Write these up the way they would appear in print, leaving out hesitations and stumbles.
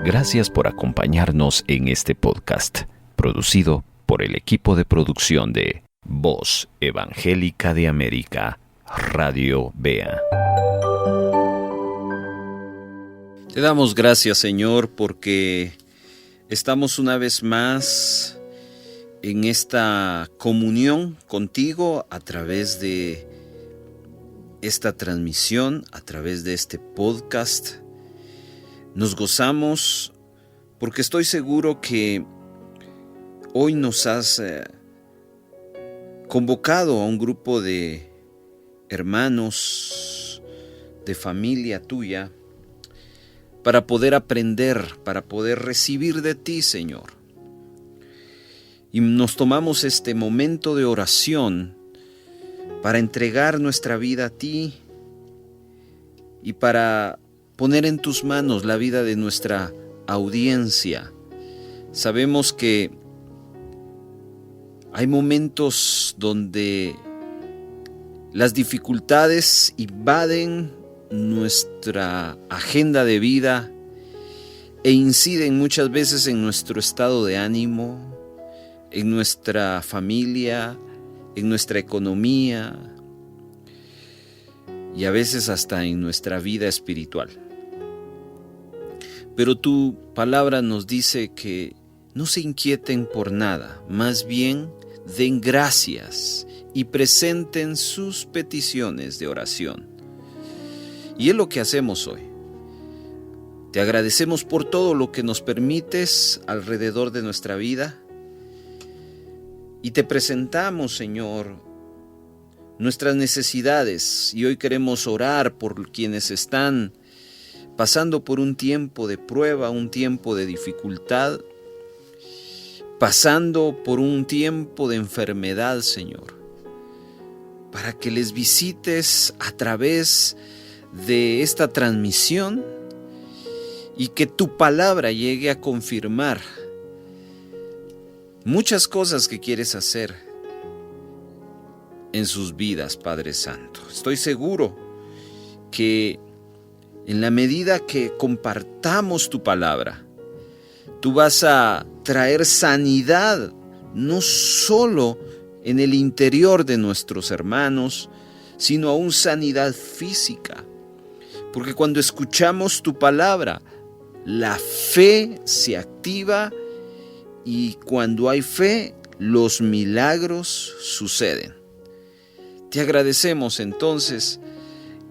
Gracias por acompañarnos en este podcast, producido por el equipo de producción de Voz Evangélica de América, Radio Bea. Te damos gracias, Señor, porque estamos una vez más en esta comunión contigo a través de esta transmisión, a través de este podcast. Nos gozamos porque estoy seguro que hoy nos has convocado a un grupo de hermanos, de familia tuya, para poder aprender, para poder recibir de ti, Señor. Y nos tomamos este momento de oración para entregar nuestra vida a ti y para poner en tus manos la vida de nuestra audiencia. Sabemos que hay momentos donde las dificultades invaden nuestra agenda de vida e inciden muchas veces en nuestro estado de ánimo, en nuestra familia, en nuestra economía y a veces hasta en nuestra vida espiritual. Pero tu palabra nos dice que no se inquieten por nada, más bien den gracias y presenten sus peticiones de oración. Y es lo que hacemos hoy. Te agradecemos por todo lo que nos permites alrededor de nuestra vida y te presentamos, Señor, nuestras necesidades, y hoy queremos orar por quienes están pasando por un tiempo de prueba, un tiempo de dificultad, pasando por un tiempo de enfermedad, Señor, para que les visites a través de esta transmisión y que tu palabra llegue a confirmar muchas cosas que quieres hacer en sus vidas, Padre Santo. Estoy seguro que en la medida que compartamos tu palabra, tú vas a traer sanidad, no solo en el interior de nuestros hermanos, sino aún sanidad física. Porque cuando escuchamos tu palabra, la fe se activa y cuando hay fe, los milagros suceden. Te agradecemos entonces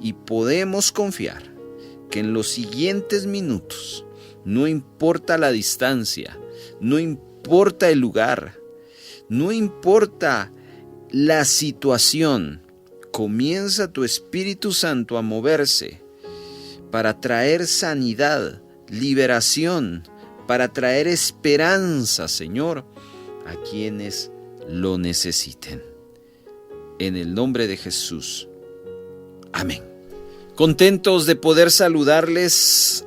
y podemos confiar que en los siguientes minutos, no importa la distancia, no importa el lugar, no importa la situación, comienza tu Espíritu Santo a moverse para traer sanidad, liberación, para traer esperanza, Señor, a quienes lo necesiten. En el nombre de Jesús. Amén. Contentos de poder saludarles,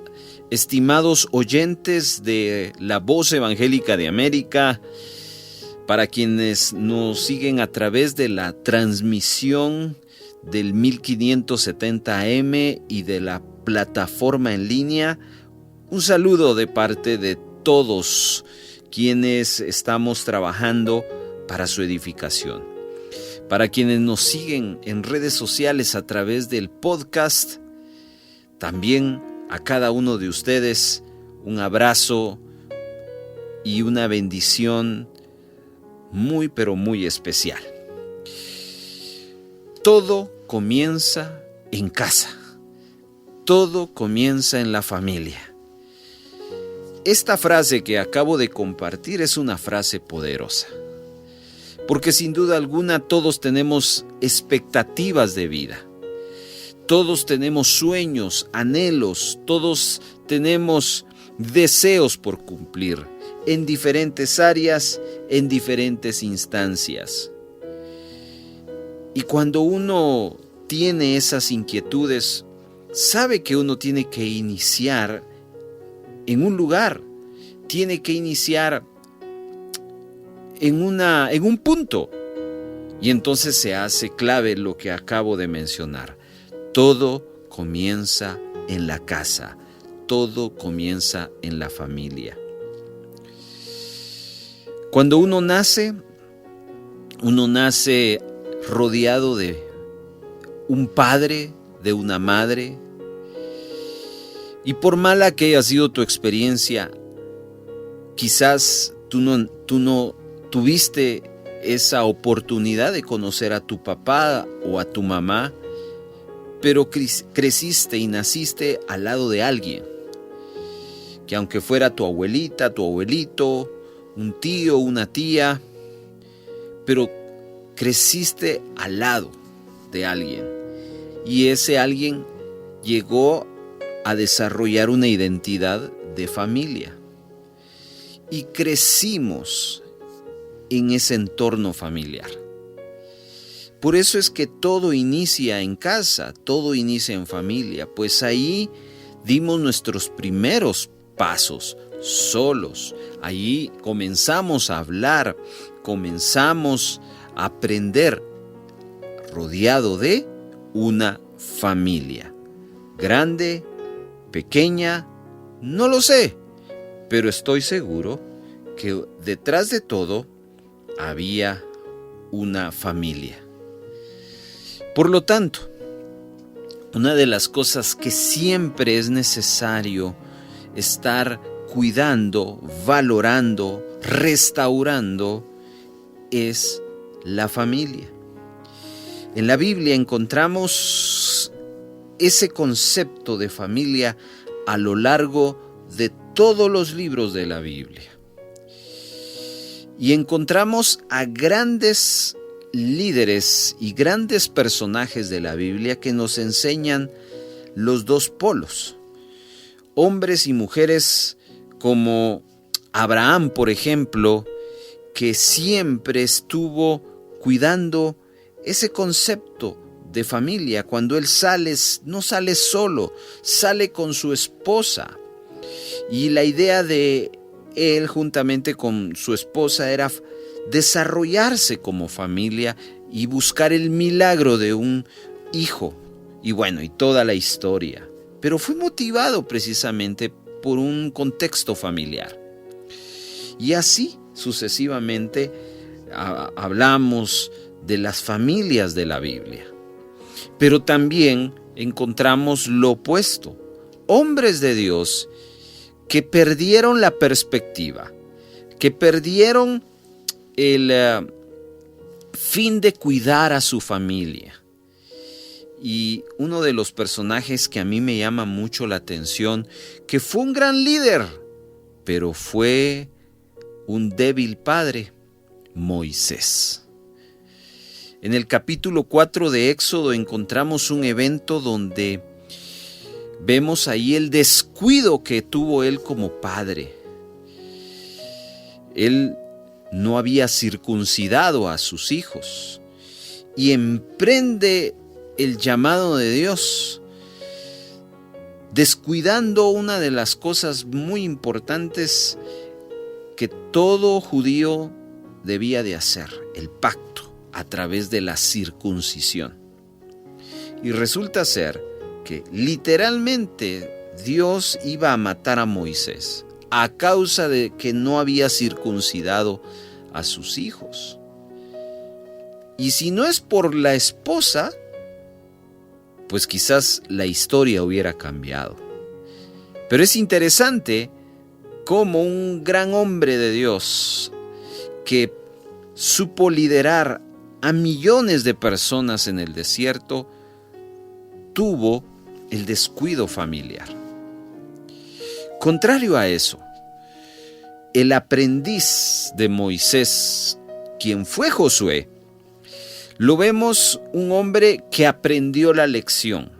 estimados oyentes de la Voz Evangélica de América, para quienes nos siguen a través de la transmisión del 1570 AM y de la plataforma en línea, un saludo de parte de todos quienes estamos trabajando para su edificación. Para quienes nos siguen en redes sociales a través del podcast, también a cada uno de ustedes un abrazo y una bendición muy pero muy especial. Todo comienza en casa, todo comienza en la familia. Esta frase que acabo de compartir es una frase poderosa. Porque sin duda alguna todos tenemos expectativas de vida. Todos tenemos sueños, anhelos, todos tenemos deseos por cumplir en diferentes áreas, en diferentes instancias. Y cuando uno tiene esas inquietudes, sabe que uno tiene que iniciar en un lugar, tiene que iniciar en un punto. Y entonces se hace clave lo que acabo de mencionar. Todo comienza en la casa. todo comienza en la familia. Cuando uno nace rodeado de un padre, de una madre, y por mala que haya sido tu experiencia, quizás tú no tuviste esa oportunidad de conocer a tu papá o a tu mamá, pero creciste y naciste al lado de alguien, que aunque fuera tu abuelita, tu abuelito, un tío, una tía, pero creciste al lado de alguien, y ese alguien llegó a desarrollar una identidad de familia, y crecimos en ese entorno familiar. Por eso es que todo inicia en casa, todo inicia en familia, pues ahí dimos nuestros primeros pasos solos. Ahí comenzamos a hablar, comenzamos a aprender, rodeado de una familia. Grande, pequeña, no lo sé, pero estoy seguro que detrás de todo había una familia. Por lo tanto, una de las cosas que siempre es necesario estar cuidando, valorando, restaurando, es la familia. En la Biblia encontramos ese concepto de familia a lo largo de todos los libros de la Biblia. Y encontramos a grandes líderes y grandes personajes de la Biblia que nos enseñan los dos polos. Hombres y mujeres como Abraham, por ejemplo, que siempre estuvo cuidando ese concepto de familia. Cuando él sale, no sale solo, sale con su esposa. Y la idea de él, juntamente con su esposa, era desarrollarse como familia y buscar el milagro de un hijo. Y bueno, y toda la historia. Pero fue motivado precisamente por un contexto familiar. Y así sucesivamente hablamos de las familias de la Biblia. Pero también encontramos lo opuesto. Hombres de Dios que perdieron la perspectiva, que perdieron el fin de cuidar a su familia. Y uno de los personajes que a mí me llama mucho la atención, que fue un gran líder, pero fue un débil padre, Moisés. En el capítulo 4 de Éxodo encontramos un evento donde vemos ahí el descuido que tuvo él como padre. Él no había circuncidado a sus hijos y emprende el llamado de Dios, descuidando una de las cosas muy importantes que todo judío debía de hacer, el pacto a través de la circuncisión. Y resulta ser que literalmente Dios iba a matar a Moisés a causa de que no había circuncidado a sus hijos. Y si no es por la esposa, pues quizás la historia hubiera cambiado. Pero es interesante cómo un gran hombre de Dios que supo liderar a millones de personas en el desierto tuvo el descuido familiar. Contrario a eso, el aprendiz de Moisés, quien fue Josué, lo vemos un hombre que aprendió la lección,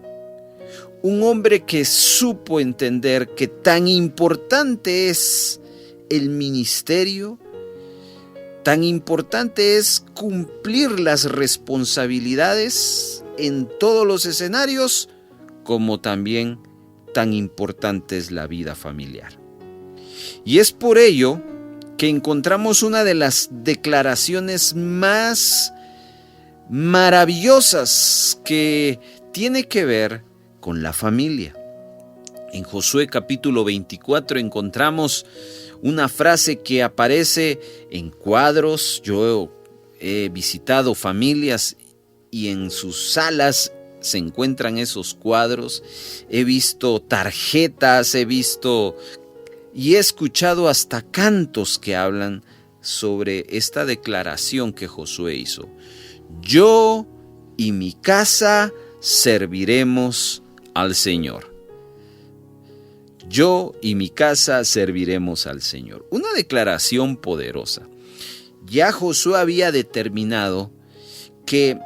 un hombre que supo entender que tan importante es el ministerio, tan importante es cumplir las responsabilidades en todos los escenarios, como también tan importante es la vida familiar. Y es por ello que encontramos una de las declaraciones más maravillosas que tiene que ver con la familia. En Josué capítulo 24 encontramos una frase que aparece en cuadros. Yo he visitado familias y en sus salas se encuentran esos cuadros. He visto tarjetas, he visto y he escuchado hasta cantos que hablan sobre esta declaración que Josué hizo. Yo y mi casa serviremos al Señor. Yo y mi casa serviremos al Señor. Una declaración poderosa. Ya Josué había determinado que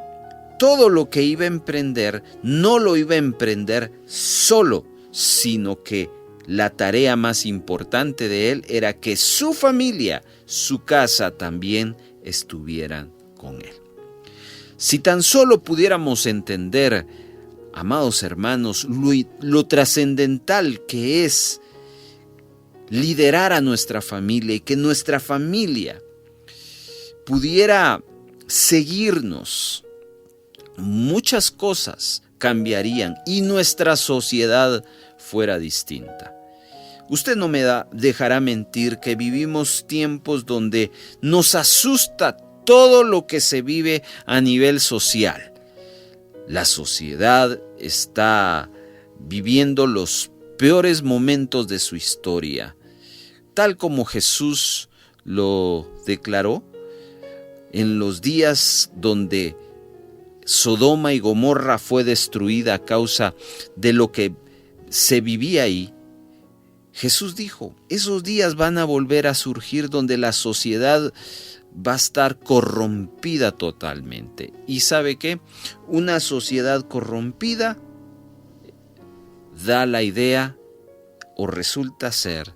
todo lo que iba a emprender no lo iba a emprender solo, sino que la tarea más importante de él era que su familia, su casa también estuvieran con él. Si tan solo pudiéramos entender, amados hermanos, lo trascendental que es liderar a nuestra familia y que nuestra familia pudiera seguirnos, muchas cosas cambiarían y nuestra sociedad fuera distinta. Usted no me dejará mentir que vivimos tiempos donde nos asusta todo lo que se vive a nivel social. La sociedad está viviendo los peores momentos de su historia, tal como Jesús lo declaró en los días donde Sodoma y Gomorra fue destruida a causa de lo que se vivía ahí. Jesús dijo, esos días van a volver a surgir donde la sociedad va a estar corrompida totalmente. ¿Y sabe qué? Una sociedad corrompida da la idea o resulta ser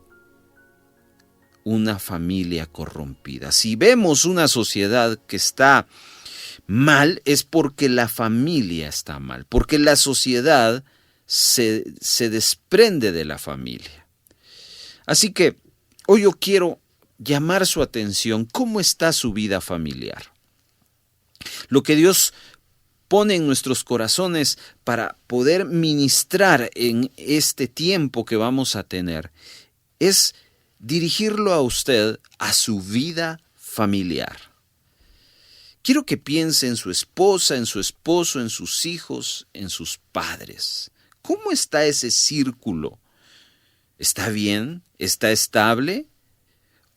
una familia corrompida. Si vemos una sociedad que está mal, es porque la familia está mal, porque la sociedad se desprende de la familia. Así que hoy yo quiero llamar su atención. ¿Cómo está su vida familiar? Lo que Dios pone en nuestros corazones para poder ministrar en este tiempo que vamos a tener es dirigirlo a usted, a su vida familiar. Quiero que piense en su esposa, en su esposo, en sus hijos, en sus padres. ¿Cómo está ese círculo? ¿Está bien? ¿Está estable?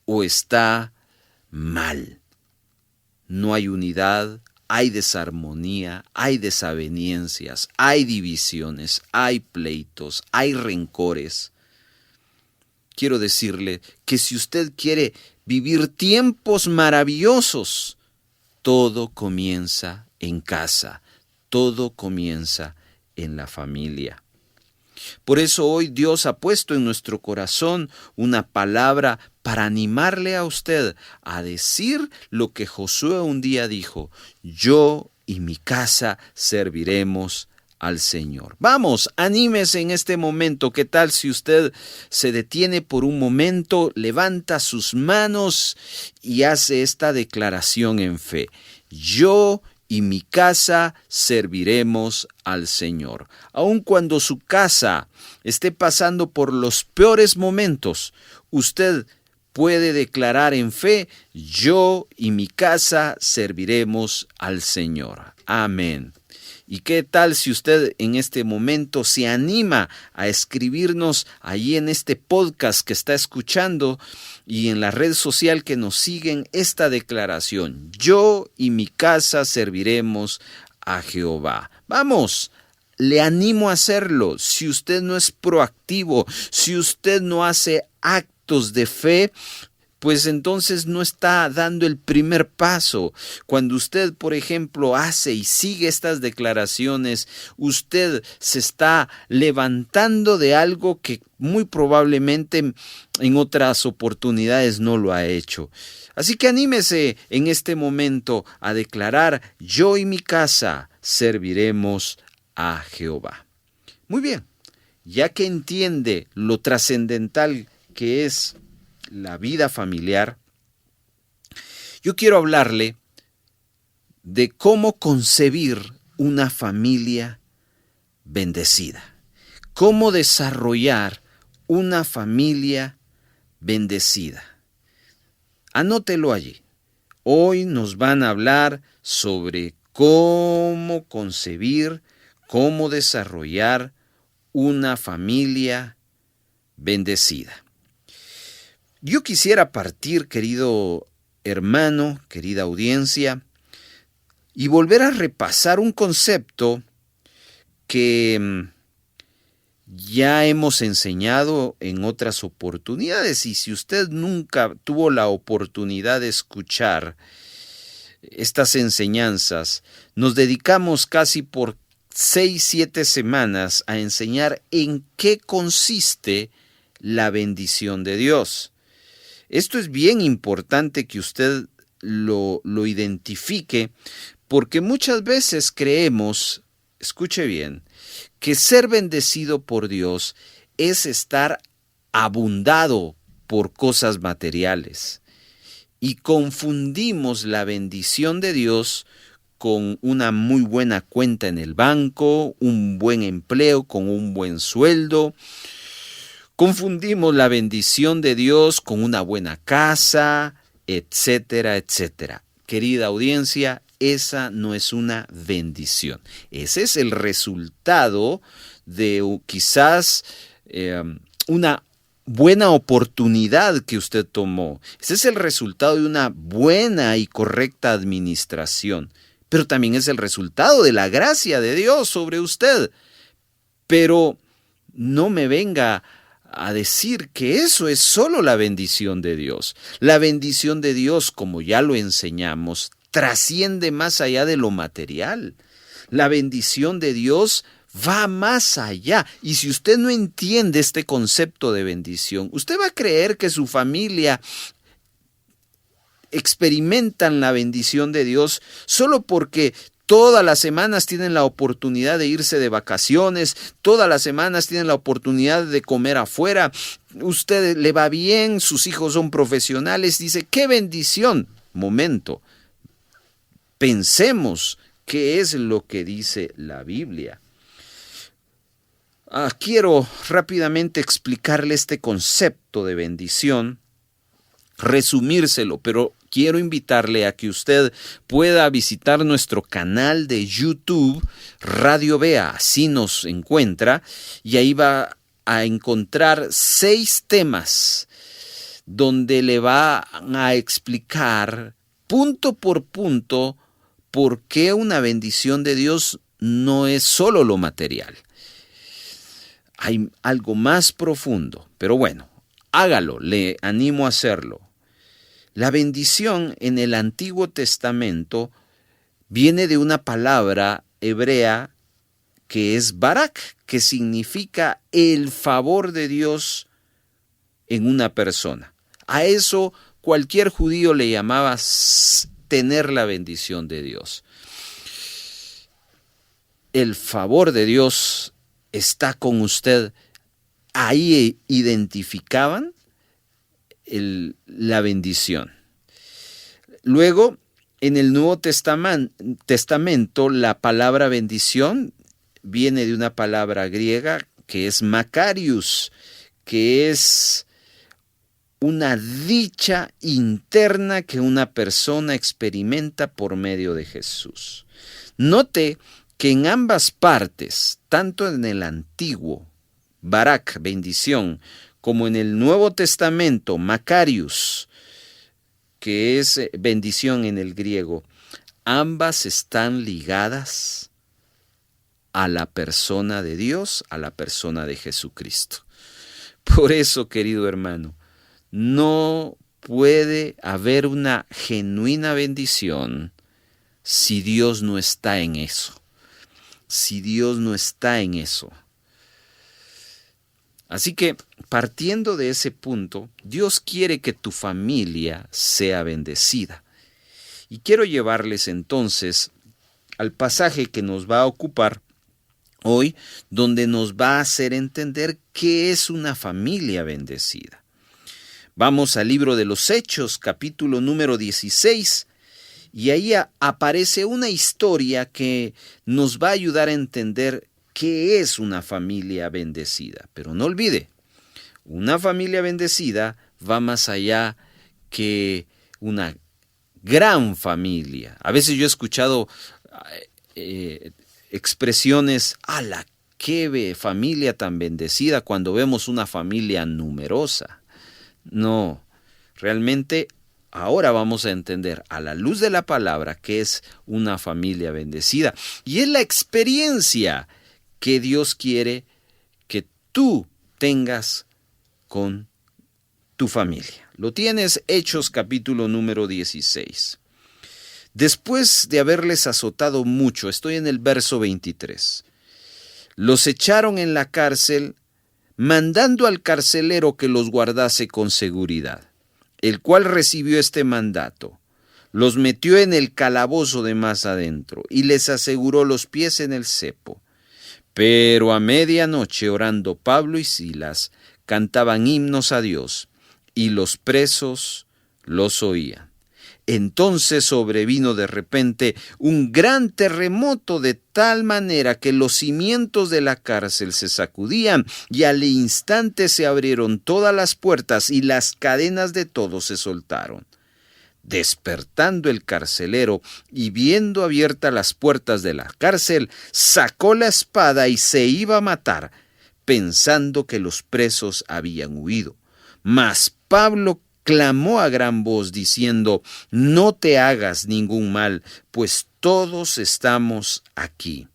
¿O está mal? No hay unidad, hay desarmonía, hay desavenencias, hay divisiones, hay pleitos, hay rencores. Quiero decirle que si usted quiere vivir tiempos maravillosos, todo comienza en casa, todo comienza en la familia. Por eso hoy Dios ha puesto en nuestro corazón una palabra para animarle a usted a decir lo que Josué un día dijo: yo y mi casa serviremos al Señor. Vamos, anímese en este momento. ¿Qué tal si usted se detiene por un momento, levanta sus manos y hace esta declaración en fe? Yo y mi casa serviremos al Señor. Aun cuando su casa esté pasando por los peores momentos, usted puede declarar en fe: yo y mi casa serviremos al Señor. Amén. ¿Y qué tal si usted en este momento se anima a escribirnos allí en este podcast que está escuchando y en la red social que nos siguen esta declaración: yo y mi casa serviremos a Jehová? Vamos, le animo a hacerlo. Si usted no es proactivo, si usted no hace actos de fe, pues entonces no está dando el primer paso. Cuando usted, por ejemplo, hace y sigue estas declaraciones, usted se está levantando de algo que muy probablemente en otras oportunidades no lo ha hecho. Así que anímese en este momento a declarar: yo y mi casa serviremos a Jehová. Muy bien, ya que entiende lo trascendental que es la vida familiar, yo quiero hablarle de cómo concebir una familia bendecida. ¿Cómo desarrollar una familia bendecida? Anótelo allí. Hoy nos van a hablar sobre cómo concebir, cómo desarrollar una familia bendecida. Yo quisiera partir, querido hermano, querida audiencia, y volver a repasar un concepto que ya hemos enseñado en otras oportunidades, y si usted nunca tuvo la oportunidad de escuchar estas enseñanzas, nos dedicamos casi por 6-7 semanas a enseñar en qué consiste la bendición de Dios. Esto es bien importante que usted lo identifique, porque muchas veces creemos, escuche bien, que ser bendecido por Dios es estar abundado por cosas materiales. Y confundimos la bendición de Dios con una muy buena cuenta en el banco, un buen empleo, con un buen sueldo. Confundimos la bendición de Dios con una buena casa, etcétera, etcétera. Querida audiencia, esa no es una bendición. Ese es el resultado de quizás una buena oportunidad que usted tomó. Ese es el resultado de una buena y correcta administración. Pero también es el resultado de la gracia de Dios sobre usted. Pero no me venga a decir que eso es solo la bendición de Dios. La bendición de Dios, como ya lo enseñamos, trasciende más allá de lo material. La bendición de Dios va más allá. Y si usted no entiende este concepto de bendición, usted va a creer que su familia experimentan la bendición de Dios solo porque todas las semanas tienen la oportunidad de irse de vacaciones, todas las semanas tienen la oportunidad de comer afuera, usted le va bien, sus hijos son profesionales, dice, ¡qué bendición! Momento, pensemos qué es lo que dice la Biblia. Quiero rápidamente explicarle este concepto de bendición, resumírselo, pero quiero invitarle a que usted pueda visitar nuestro canal de YouTube, Radio Bea, así nos encuentra, y ahí va a encontrar 6 temas donde le va a explicar punto por punto por qué una bendición de Dios no es solo lo material. Hay algo más profundo, pero bueno, hágalo, le animo a hacerlo. La bendición en el Antiguo Testamento viene de una palabra hebrea que es barak, que significa el favor de Dios en una persona. A eso cualquier judío le llamaba tener la bendición de Dios. El favor de Dios está con usted. Ahí identificaban la bendición. Luego, en el Nuevo Testamento, la palabra bendición viene de una palabra griega que es makarios, que es una dicha interna que una persona experimenta por medio de Jesús. Note que en ambas partes, tanto en el antiguo, barak, bendición, como en el Nuevo Testamento, makarios, que es bendición en el griego, ambas están ligadas a la persona de Dios, a la persona de Jesucristo. Por eso, querido hermano, no puede haber una genuina bendición si Dios no está en eso. Si Dios no está en eso. Así que, partiendo de ese punto, Dios quiere que tu familia sea bendecida. Y quiero llevarles entonces al pasaje que nos va a ocupar hoy, donde nos va a hacer entender qué es una familia bendecida. Vamos al libro de los Hechos, capítulo número 16, y ahí aparece una historia que nos va a ayudar a entender qué es una familia bendecida. Pero no olvide, una familia bendecida va más allá que una gran familia. A veces yo he escuchado expresiones, ¡ala, qué familia tan bendecida!, cuando vemos una familia numerosa. No, realmente ahora vamos a entender a la luz de la palabra qué es una familia bendecida. Y es la experiencia que Dios quiere que tú tengas con tu familia. Lo tienes, Hechos capítulo número 16. Después de haberles azotado mucho, estoy en el verso 23, los echaron en la cárcel, mandando al carcelero que los guardase con seguridad, el cual recibió este mandato. Los metió en el calabozo de más adentro y les aseguró los pies en el cepo. Pero a medianoche, orando Pablo y Silas, cantaban himnos a Dios, y los presos los oían. Entonces sobrevino de repente un gran terremoto, de tal manera que los cimientos de la cárcel se sacudían, y al instante se abrieron todas las puertas y las cadenas de todos se soltaron. Despertando el carcelero y viendo abiertas las puertas de la cárcel, sacó la espada y se iba a matar, pensando que los presos habían huido. Mas Pablo clamó a gran voz diciendo: no te hagas ningún mal, pues todos estamos aquí.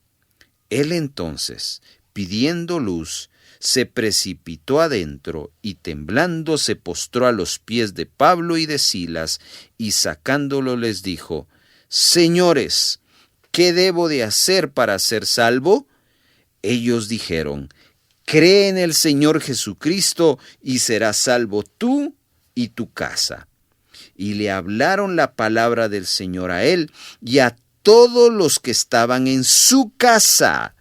Él entonces, pidiendo luz, se precipitó adentro y temblando se postró a los pies de Pablo y de Silas, y sacándolo les dijo: Señores, ¿qué debo de hacer para ser salvo? Ellos dijeron: cree en el Señor Jesucristo y serás salvo tú y tu casa. Y le hablaron la palabra del Señor a él y a todos los que estaban en su casa.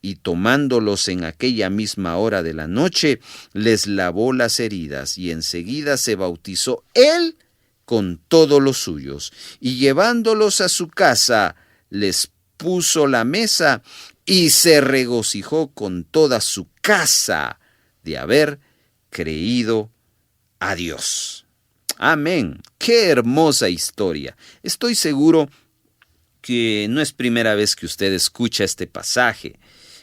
Y tomándolos en aquella misma hora de la noche, les lavó las heridas, y enseguida se bautizó él con todos los suyos. Y llevándolos a su casa, les puso la mesa, y se regocijó con toda su casa de haber creído a Dios. Amén. Qué hermosa historia. Estoy seguro que no es primera vez que usted escucha este pasaje.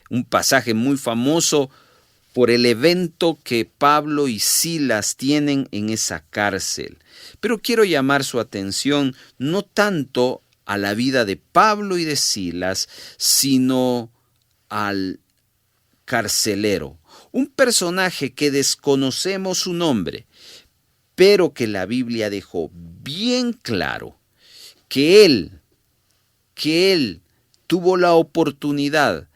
Un pasaje muy famoso por el evento que Pablo y Silas tienen en esa cárcel. Pero quiero llamar su atención no tanto a la vida de Pablo y de Silas, sino al carcelero. Un personaje que desconocemos su nombre, pero que la Biblia dejó bien claro que él tuvo la oportunidad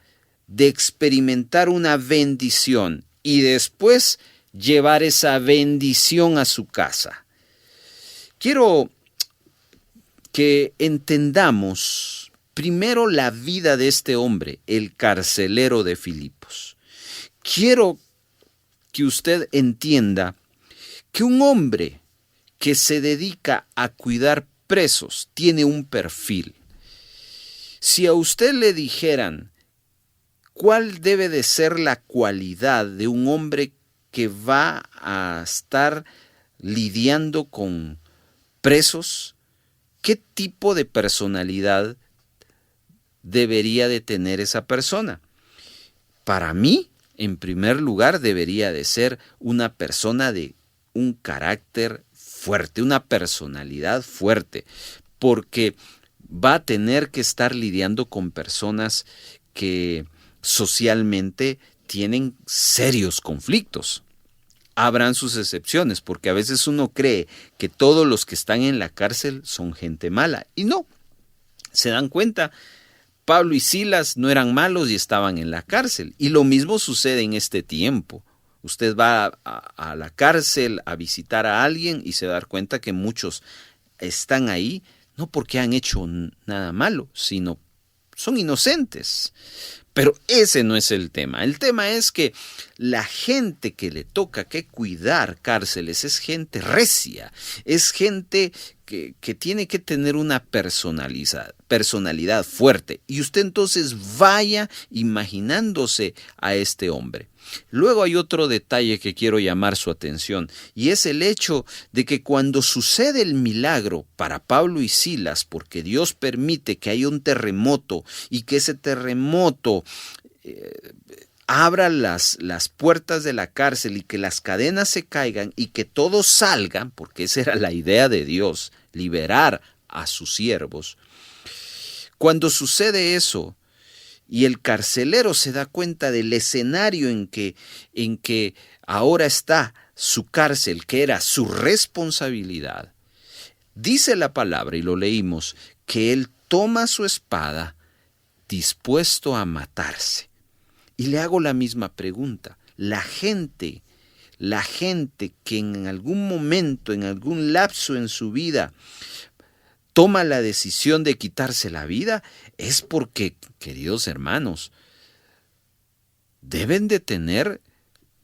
de experimentar una bendición y después llevar esa bendición a su casa. Quiero que entendamos primero la vida de este hombre, el carcelero de Filipos. Quiero que usted entienda que un hombre que se dedica a cuidar presos tiene un perfil. Si a usted le dijeran cuál debe de ser la cualidad de un hombre que va a estar lidiando con presos, ¿qué tipo de personalidad debería de tener esa persona? Para mí, en primer lugar, debería de ser una persona de un carácter fuerte, una personalidad fuerte, porque va a tener que estar lidiando con personas que socialmente tienen serios conflictos. Habrán sus excepciones, porque a veces uno cree que todos los que están en la cárcel son gente mala, y no. Se dan cuenta, Pablo y Silas no eran malos y estaban en la cárcel, y lo mismo sucede en este tiempo. Usted va a la cárcel a visitar a alguien y se va a dar cuenta que muchos están ahí no porque han hecho nada malo, sino son inocentes. Pero ese no es el tema. El tema es que la gente que le toca que cuidar cárceles es gente recia, es gente que tiene que tener una personalidad. personalidad fuerte. Y usted entonces vaya imaginándose a este hombre. Luego hay otro detalle que quiero llamar su atención, y es el hecho de que cuando sucede el milagro para Pablo y Silas, porque Dios permite que haya un terremoto y que ese terremoto abra las puertas de la cárcel y que las cadenas se caigan y que todos salgan, porque esa era la idea de Dios, liberar a sus siervos. Cuando sucede eso y el carcelero se da cuenta del escenario en que ahora está su cárcel, que era su responsabilidad, dice la palabra, y lo leímos, que él toma su espada dispuesto a matarse. Y le hago la misma pregunta. La gente que en algún momento, en algún lapso en su vida, toma la decisión de quitarse la vida, es porque, queridos hermanos, deben de tener,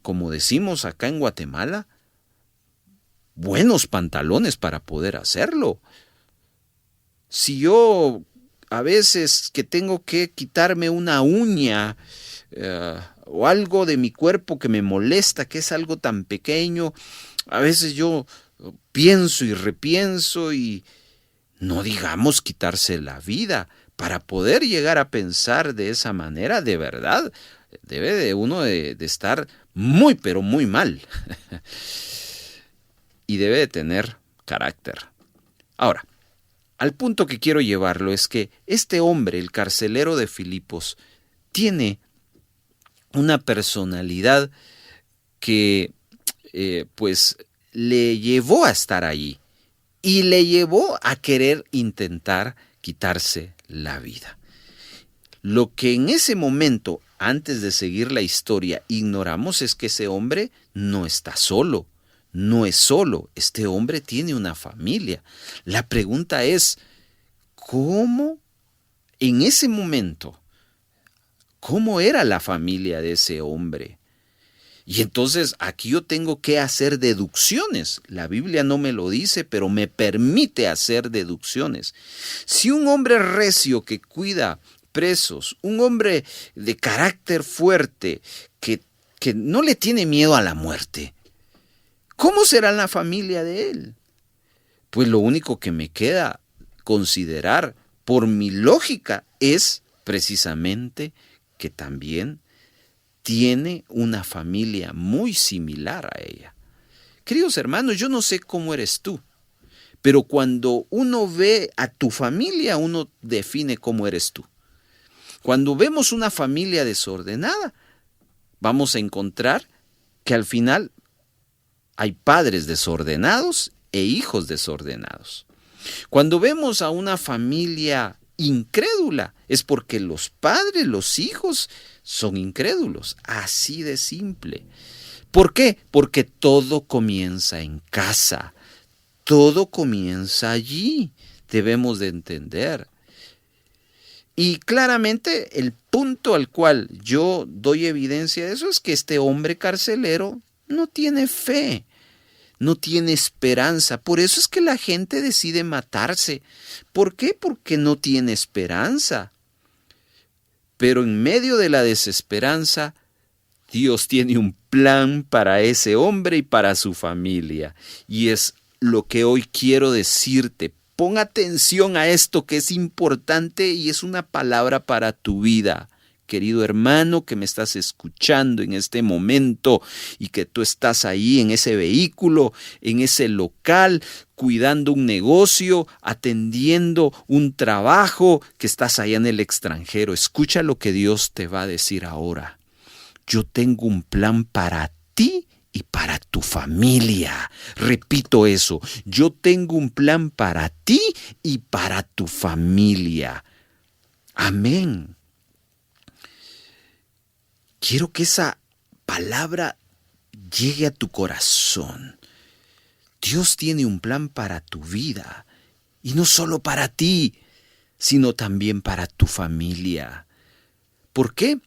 como decimos acá en Guatemala, buenos pantalones para poder hacerlo. Si yo a veces que tengo que quitarme una uña o algo de mi cuerpo que me molesta, que es algo tan pequeño, a veces yo pienso y repienso y no digamos quitarse la vida. Para poder llegar a pensar de esa manera, de verdad, debe de uno de estar muy, pero muy mal. Y debe de tener carácter. Ahora, al punto que quiero llevarlo es que este hombre, el carcelero de Filipos, tiene una personalidad que pues le llevó a estar allí y le llevó a querer intentar quitarse la vida. Lo que en ese momento, antes de seguir la historia, ignoramos es que ese hombre no está solo, no es solo, este hombre tiene una familia. La pregunta es, ¿cómo en ese momento, cómo era la familia de ese hombre? Y entonces aquí yo tengo que hacer deducciones. La Biblia no me lo dice, pero me permite hacer deducciones. Si un hombre recio que cuida presos, un hombre de carácter fuerte, que no le tiene miedo a la muerte, ¿cómo será la familia de él? Pues lo único que me queda considerar por mi lógica es precisamente que también tiene una familia muy similar a ella. Queridos hermanos, yo no sé cómo eres tú, pero cuando uno ve a tu familia, uno define cómo eres tú. Cuando vemos una familia desordenada, vamos a encontrar que al final hay padres desordenados e hijos desordenados. Cuando vemos a una familia incrédula, es porque los padres, los hijos, son incrédulos. Así de simple. ¿Por qué? Porque todo comienza en casa. Todo comienza allí. Debemos de entender. Y claramente el punto al cual yo doy evidencia de eso es que este hombre carcelero no tiene fe. No tiene esperanza. Por eso es que la gente decide matarse. ¿Por qué? Porque no tiene esperanza. Pero en medio de la desesperanza, Dios tiene un plan para ese hombre y para su familia. Y es lo que hoy quiero decirte. Pon atención a esto que es importante y es una palabra para tu vida. Querido hermano que me estás escuchando en este momento y que tú estás ahí en ese vehículo, en ese local, cuidando un negocio, atendiendo un trabajo, que estás allá en el extranjero. Escucha lo que Dios te va a decir ahora. Yo tengo un plan para ti y para tu familia. Repito eso. Yo tengo un plan para ti y para tu familia. Amén. Quiero que esa palabra llegue a tu corazón. Dios tiene un plan para tu vida. Y no solo para ti, sino también para tu familia. ¿Por qué?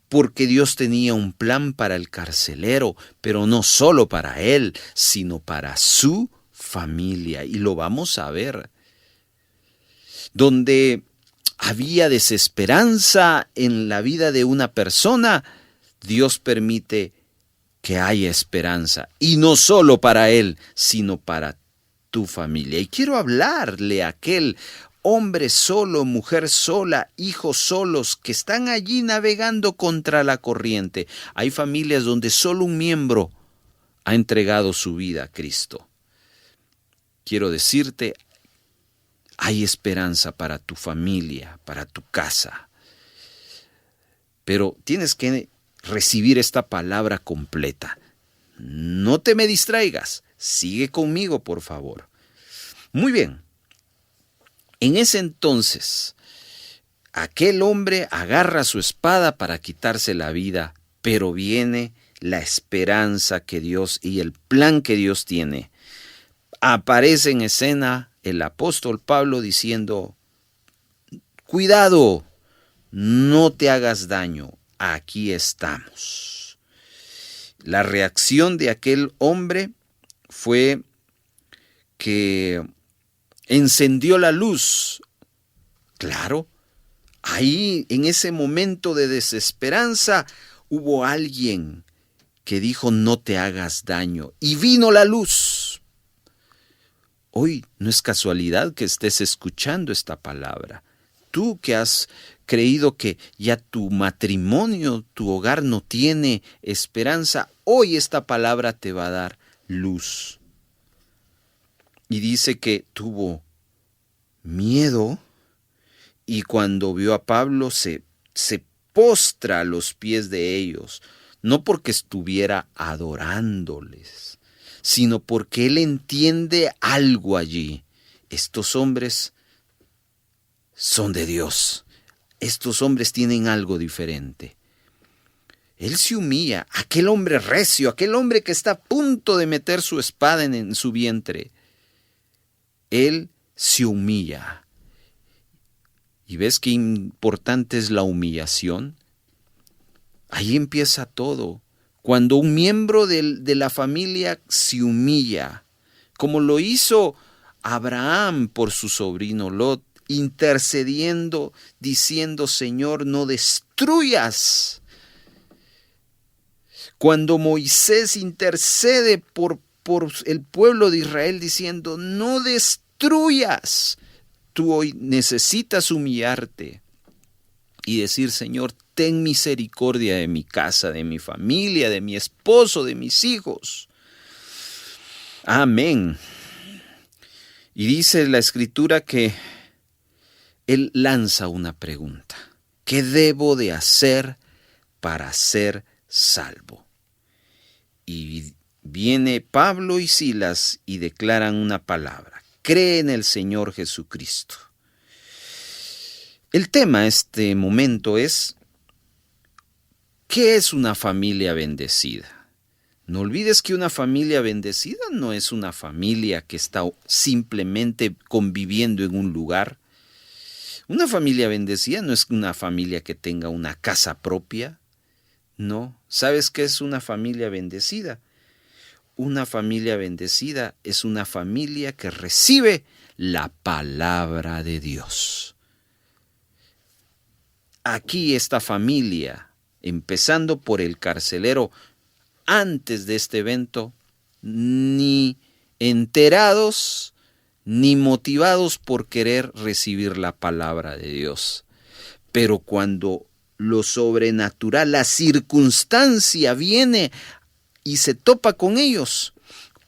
Porque Dios tenía un plan para el carcelero, pero no solo para él, sino para su familia. Y lo vamos a ver. Donde había desesperanza en la vida de una persona, Dios permite que haya esperanza. Y no solo para él, sino para tu familia. Y quiero hablarle a aquel hombre solo, mujer sola, hijos solos, que están allí navegando contra la corriente. Hay familias donde solo un miembro ha entregado su vida a Cristo. Quiero decirte, hay esperanza para tu familia, para tu casa. Pero tienes que recibir esta palabra completa. No te me distraigas. Sigue conmigo, por favor. Muy bien. En ese entonces, aquel hombre agarra su espada para quitarse la vida, pero viene la esperanza que Dios y el plan que Dios tiene. Aparece en escena el apóstol Pablo diciendo, cuidado, no te hagas daño, aquí estamos. La reacción de aquel hombre fue que encendió la luz. Claro, ahí en ese momento de desesperanza hubo alguien que dijo no te hagas daño y vino la luz. Hoy no es casualidad que estés escuchando esta palabra. Tú que has creído que ya tu matrimonio, tu hogar no tiene esperanza, hoy esta palabra te va a dar luz. Y dice que tuvo miedo y cuando vio a Pablo se postra a los pies de ellos, no porque estuviera adorándoles, sino porque él entiende algo allí. Estos hombres son de Dios. Estos hombres tienen algo diferente. Él se humilla. Aquel hombre recio, aquel hombre que está a punto de meter su espada en su vientre. Él se humilla. ¿Y ves qué importante es la humillación? Ahí empieza todo. Cuando un miembro de la familia se humilla, como lo hizo Abraham por su sobrino Lot, intercediendo, diciendo, Señor, no destruyas. Cuando Moisés intercede por el pueblo de Israel diciendo, no destruyas, tú hoy necesitas humillarte y decir, Señor, ten misericordia de mi casa, de mi familia, de mi esposo, de mis hijos. Amén. Y dice la Escritura que él lanza una pregunta. ¿Qué debo de hacer para ser salvo? Y viene Pablo y Silas y declaran una palabra. Cree en el Señor Jesucristo. El tema de este momento es, ¿qué es una familia bendecida? No olvides que una familia bendecida no es una familia que está simplemente conviviendo en un lugar. Una familia bendecida no es una familia que tenga una casa propia. No. ¿Sabes qué es una familia bendecida? Una familia bendecida es una familia que recibe la palabra de Dios. Aquí esta familia, empezando por el carcelero, antes de este evento, ni enterados ni motivados por querer recibir la palabra de Dios. Pero cuando lo sobrenatural, la circunstancia viene y se topa con ellos,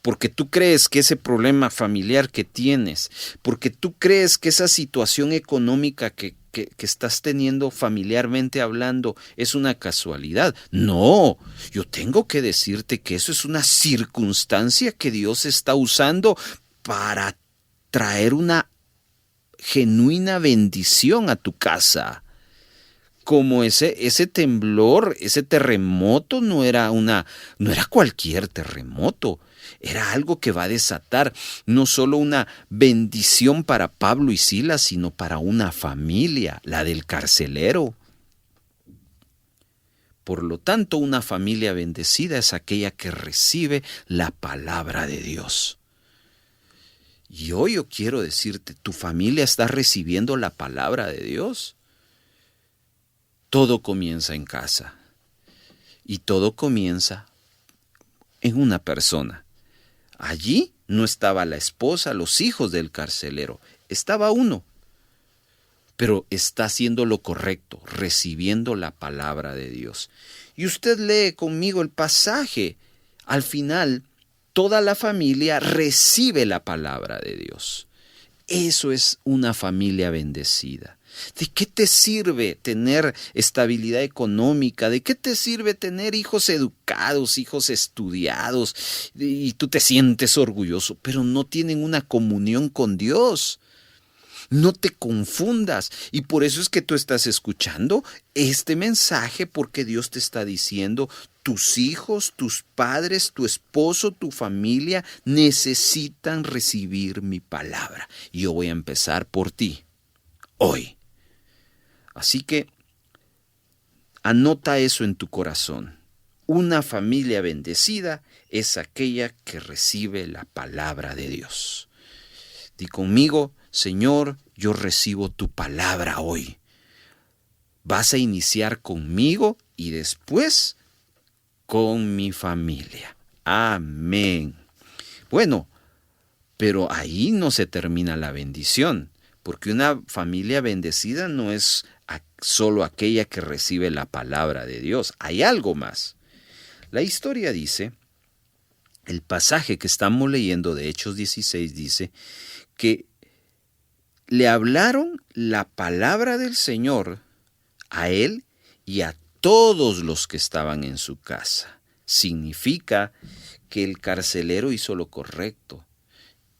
porque tú crees que ese problema familiar que tienes, porque tú crees que esa situación económica que estás teniendo familiarmente hablando es una casualidad. No, yo tengo que decirte que eso es una circunstancia que Dios está usando para traer una genuina bendición a tu casa. Como ese temblor, ese terremoto no era cualquier terremoto. Era algo que va a desatar no solo una bendición para Pablo y Silas, sino para una familia, la del carcelero. Por lo tanto, una familia bendecida es aquella que recibe la palabra de Dios. Y hoy yo quiero decirte, tu familia está recibiendo la palabra de Dios. Todo comienza en casa y todo comienza en una persona. Allí no estaba la esposa, los hijos del carcelero, estaba uno. Pero está haciendo lo correcto, recibiendo la palabra de Dios. Y usted lee conmigo el pasaje. Al final, toda la familia recibe la palabra de Dios. Eso es una familia bendecida. ¿De qué te sirve tener estabilidad económica? ¿De qué te sirve tener hijos educados, hijos estudiados? Y tú te sientes orgulloso, pero no tienen una comunión con Dios. No te confundas. Y por eso es que tú estás escuchando este mensaje, porque Dios te está diciendo, tus hijos, tus padres, tu esposo, tu familia necesitan recibir mi palabra. Y yo voy a empezar por ti hoy. Así que anota eso en tu corazón. Una familia bendecida es aquella que recibe la palabra de Dios. Di conmigo, Señor, yo recibo tu palabra hoy. Vas a iniciar conmigo y después con mi familia. Amén. Bueno, pero ahí no se termina la bendición, porque una familia bendecida no es solo aquella que recibe la palabra de Dios. Hay algo más. La historia dice, el pasaje que estamos leyendo de Hechos 16 dice que le hablaron la palabra del Señor a él y a todos los que estaban en su casa. Significa que el carcelero hizo lo correcto.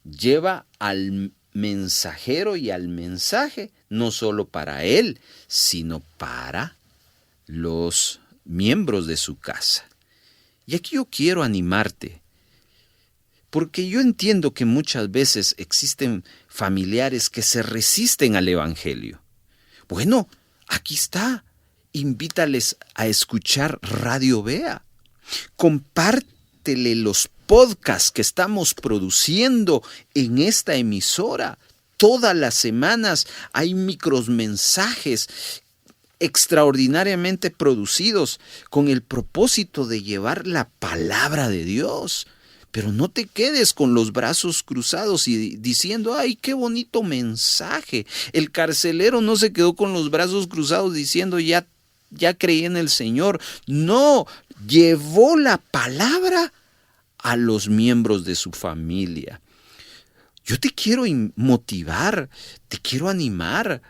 Lleva al mensajero y al mensaje, no solo para él, sino para los miembros de su casa. Y aquí yo quiero animarte, porque yo entiendo que muchas veces existen familiares que se resisten al evangelio. Bueno, aquí está. Invítales a escuchar Radio Vea. Compártele los podcasts que estamos produciendo en esta emisora. Todas las semanas hay micromensajes extraordinariamente producidos con el propósito de llevar la palabra de Dios. Pero no te quedes con los brazos cruzados y diciendo, ¡ay, qué bonito mensaje! El carcelero no se quedó con los brazos cruzados diciendo, ya creí en el Señor. No, llevó la palabra a los miembros de su familia. Yo te quiero motivar, te quiero animar.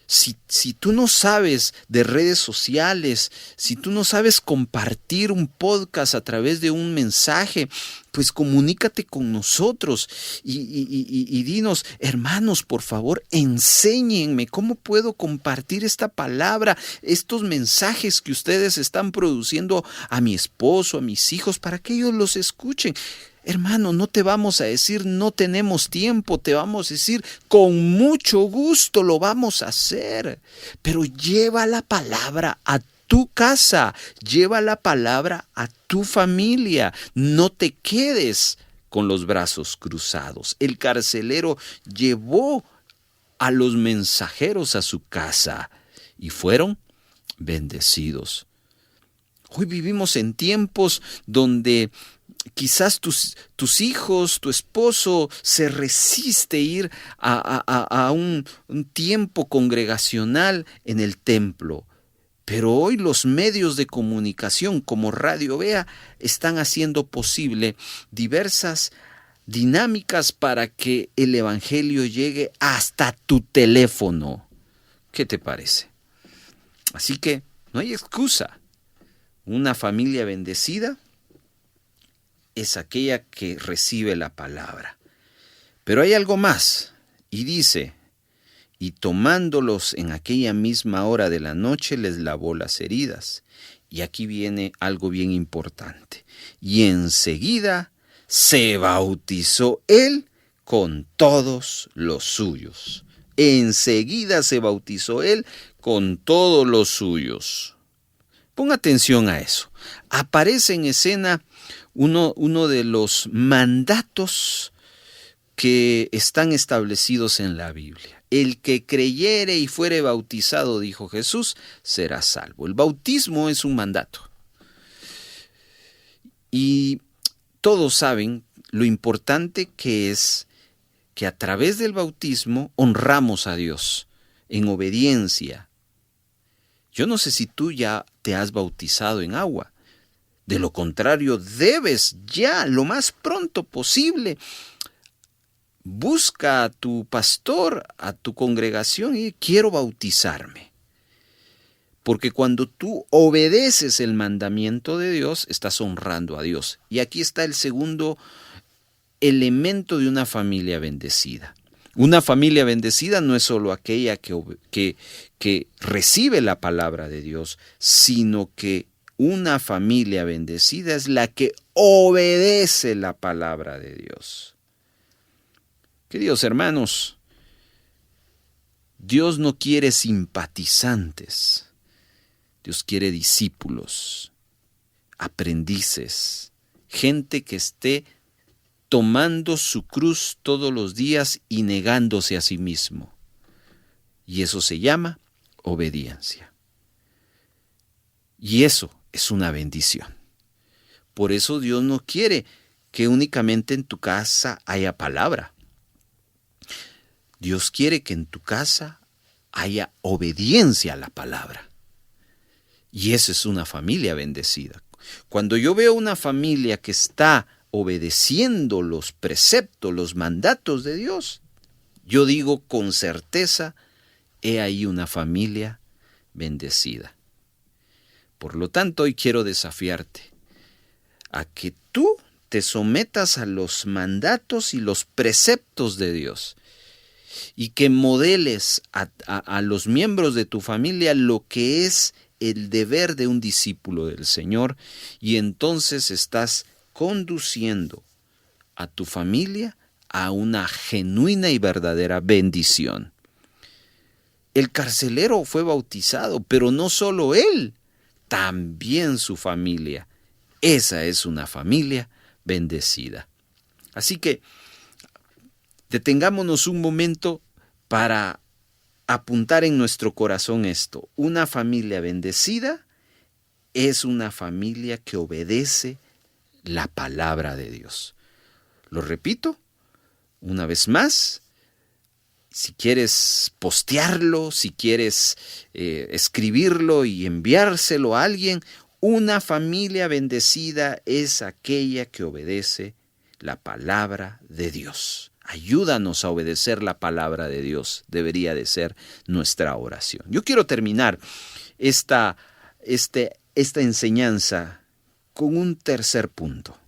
Si tú no sabes de redes sociales, si tú no sabes compartir un podcast a través de un mensaje, pues comunícate con nosotros y dinos, hermanos, por favor, enséñenme cómo puedo compartir esta palabra, estos mensajes que ustedes están produciendo a mi esposo, a mis hijos, para que ellos los escuchen. Hermano, no te vamos a decir no tenemos tiempo, te vamos a decir con mucho gusto lo vamos a hacer, pero lleva la palabra a tu casa, lleva la palabra a tu familia, no te quedes con los brazos cruzados. El carcelero llevó a los mensajeros a su casa y fueron bendecidos. Hoy vivimos en tiempos donde quizás tus hijos, tu esposo se resiste a ir a un tiempo congregacional en el templo. Pero hoy los medios de comunicación como Radio Vea están haciendo posible diversas dinámicas para que el evangelio llegue hasta tu teléfono. ¿Qué te parece? Así que no hay excusa. Una familia bendecida es aquella que recibe la palabra. Pero hay algo más, y dice, y tomándolos en aquella misma hora de la noche les lavó las heridas. Y aquí viene algo bien importante. Y enseguida se bautizó él con todos los suyos. Enseguida se bautizó él con todos los suyos. Pon atención a eso. Aparece en escena uno de los mandatos que están establecidos en la Biblia. El que creyere y fuere bautizado, dijo Jesús, será salvo. El bautismo es un mandato. Y todos saben lo importante que es que a través del bautismo honramos a Dios en obediencia. Yo no sé si tú ya te has bautizado en agua. De lo contrario, debes ya, lo más pronto posible, busca a tu pastor, a tu congregación y quiero bautizarme. Porque cuando tú obedeces el mandamiento de Dios, estás honrando a Dios. Y aquí está el segundo elemento de una familia bendecida. Una familia bendecida no es solo aquella que recibe la palabra de Dios, sino que una familia bendecida es la que obedece la palabra de Dios. Queridos hermanos, Dios no quiere simpatizantes. Dios quiere discípulos, aprendices, gente que esté tomando su cruz todos los días y negándose a sí mismo. Y eso se llama obediencia. Y eso es una bendición. Por eso Dios no quiere que únicamente en tu casa haya palabra. Dios quiere que en tu casa haya obediencia a la palabra. Y esa es una familia bendecida. Cuando yo veo una familia que está obedeciendo los preceptos, los mandatos de Dios, yo digo con certeza, he ahí una familia bendecida. Por lo tanto, hoy quiero desafiarte a que tú te sometas a los mandatos y los preceptos de Dios y que modeles a los miembros de tu familia lo que es el deber de un discípulo del Señor, y entonces estás conduciendo a tu familia a una genuina y verdadera bendición. El carcelero fue bautizado, pero no solo él, también su familia. Esa es una familia bendecida. Así que detengámonos un momento para apuntar en nuestro corazón esto. Una familia bendecida es una familia que obedece la palabra de Dios. Lo repito una vez más. Si quieres postearlo, si quieres escribirlo y enviárselo a alguien, una familia bendecida es aquella que obedece la palabra de Dios. Ayúdanos a obedecer la palabra de Dios, debería de ser nuestra oración. Yo quiero terminar esta enseñanza con un tercer punto.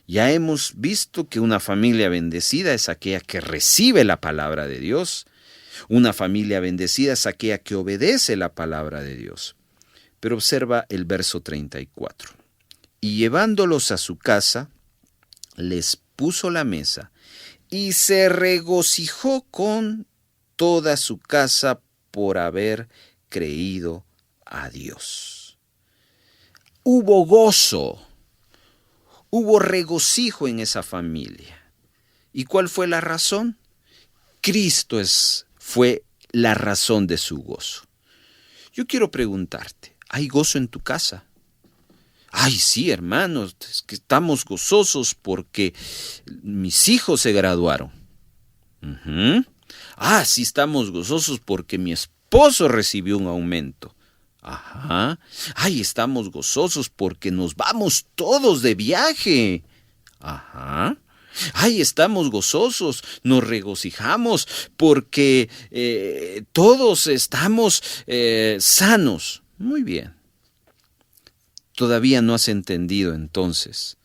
Ya hemos visto que una familia bendecida es aquella que recibe la palabra de Dios. Una familia bendecida es aquella que obedece la palabra de Dios. Pero observa el verso 34. Y llevándolos a su casa, les puso la mesa y se regocijó con toda su casa por haber creído a Dios. Hubo gozo. Hubo regocijo en esa familia. ¿Y cuál fue la razón? Cristo fue la razón de su gozo. Yo quiero preguntarte, ¿hay gozo en tu casa? Ay, sí, hermanos, es que estamos gozosos porque mis hijos se graduaron. Ah, sí, estamos gozosos porque mi esposo recibió un aumento. Ajá. Ay, estamos gozosos porque nos vamos todos de viaje. Ajá. Ay, estamos gozosos, nos regocijamos porque todos estamos sanos. Muy bien. Todavía no has entendido entonces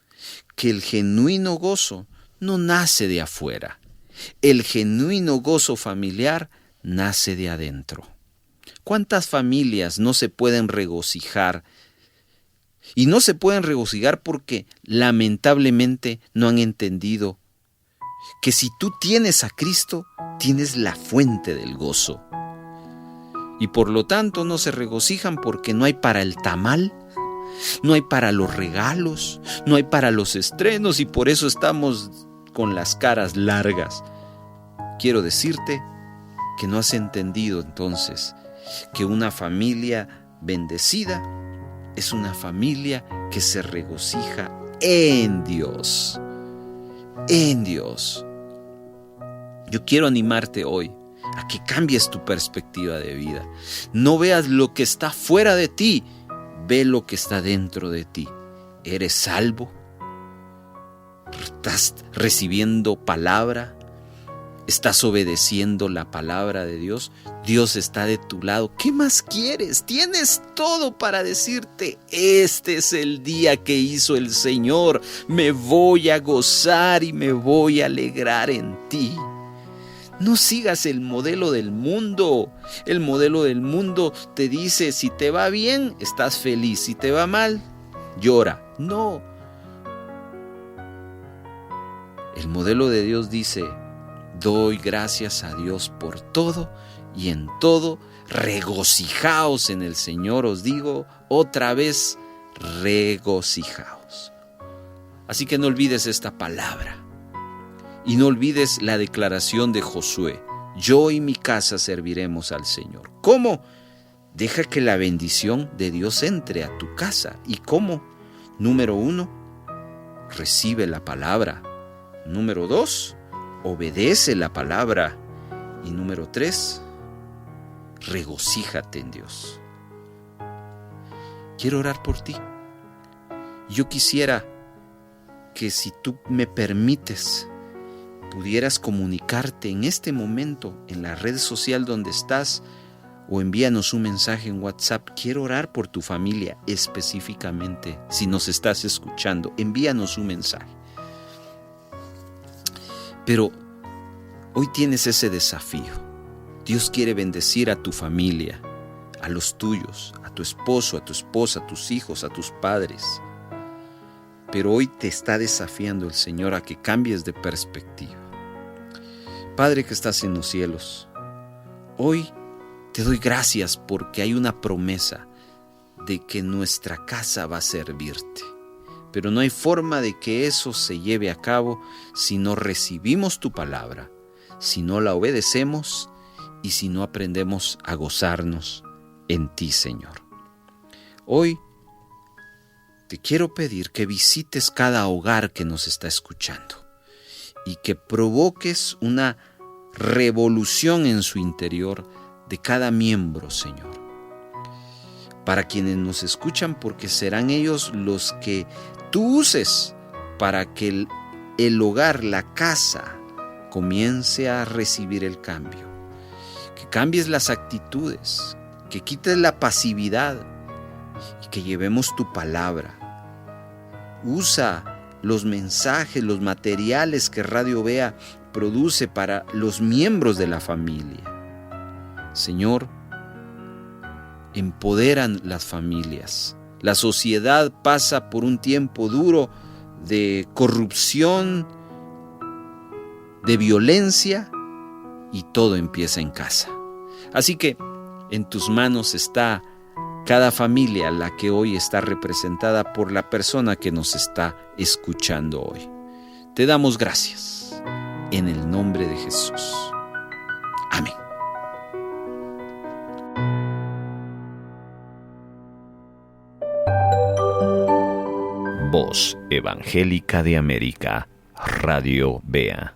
que el genuino gozo no nace de afuera. El genuino gozo familiar nace de adentro. ¿Cuántas familias no se pueden regocijar? Y no se pueden regocijar porque lamentablemente no han entendido que si tú tienes a Cristo, tienes la fuente del gozo. Y por lo tanto no se regocijan porque no hay para el tamal, no hay para los regalos, no hay para los estrenos, y por eso estamos con las caras largas. Quiero decirte que no has entendido entonces que una familia bendecida es una familia que se regocija en Dios. En Dios. Yo quiero animarte hoy a que cambies tu perspectiva de vida. No veas lo que está fuera de ti, ve lo que está dentro de ti. ¿Eres salvo? ¿Estás recibiendo palabra? ¿Estás obedeciendo la palabra de Dios? Dios está de tu lado. ¿Qué más quieres? Tienes todo para decirte: este es el día que hizo el Señor. Me voy a gozar y me voy a alegrar en ti. No sigas el modelo del mundo. El modelo del mundo te dice: si te va bien, estás feliz. Si te va mal, llora. No. El modelo de Dios dice: doy gracias a Dios por todo y en todo regocijaos en el Señor. Os digo otra vez, regocijaos. Así que no olvides esta palabra. Y no olvides la declaración de Josué: yo y mi casa serviremos al Señor. ¿Cómo? Deja que la bendición de Dios entre a tu casa. ¿Y cómo? Número 1, recibe la palabra. Número 2, obedece la palabra. Y número 3, regocíjate en Dios. Quiero orar por ti. Yo quisiera que, si tú me permites, pudieras comunicarte en este momento en la red social donde estás, o envíanos un mensaje en WhatsApp. Quiero orar por tu familia específicamente. Si nos estás escuchando, envíanos un mensaje. Pero hoy tienes ese desafío. Dios quiere bendecir a tu familia, a los tuyos, a tu esposo, a tu esposa, a tus hijos, a tus padres. Pero hoy te está desafiando el Señor a que cambies de perspectiva. Padre que estás en los cielos, hoy te doy gracias porque hay una promesa de que nuestra casa va a servirte. Pero no hay forma de que eso se lleve a cabo si no recibimos tu palabra, si no la obedecemos y si no aprendemos a gozarnos en ti, Señor. Hoy te quiero pedir que visites cada hogar que nos está escuchando y que provoques una revolución en su interior de cada miembro, Señor. Para quienes nos escuchan, porque serán ellos los que tú uses para que el hogar, la casa, comience a recibir el cambio. Que cambies las actitudes, que quites la pasividad y que llevemos tu palabra. Usa los mensajes, los materiales que Radio Bea produce para los miembros de la familia. Señor, empoderan las familias. La sociedad pasa por un tiempo duro de corrupción, de violencia, y todo empieza en casa. Así que en tus manos está cada familia, la que hoy está representada por la persona que nos está escuchando hoy. Te damos gracias en el nombre de Jesús. Amén. Voz Evangélica de América, Radio Bea.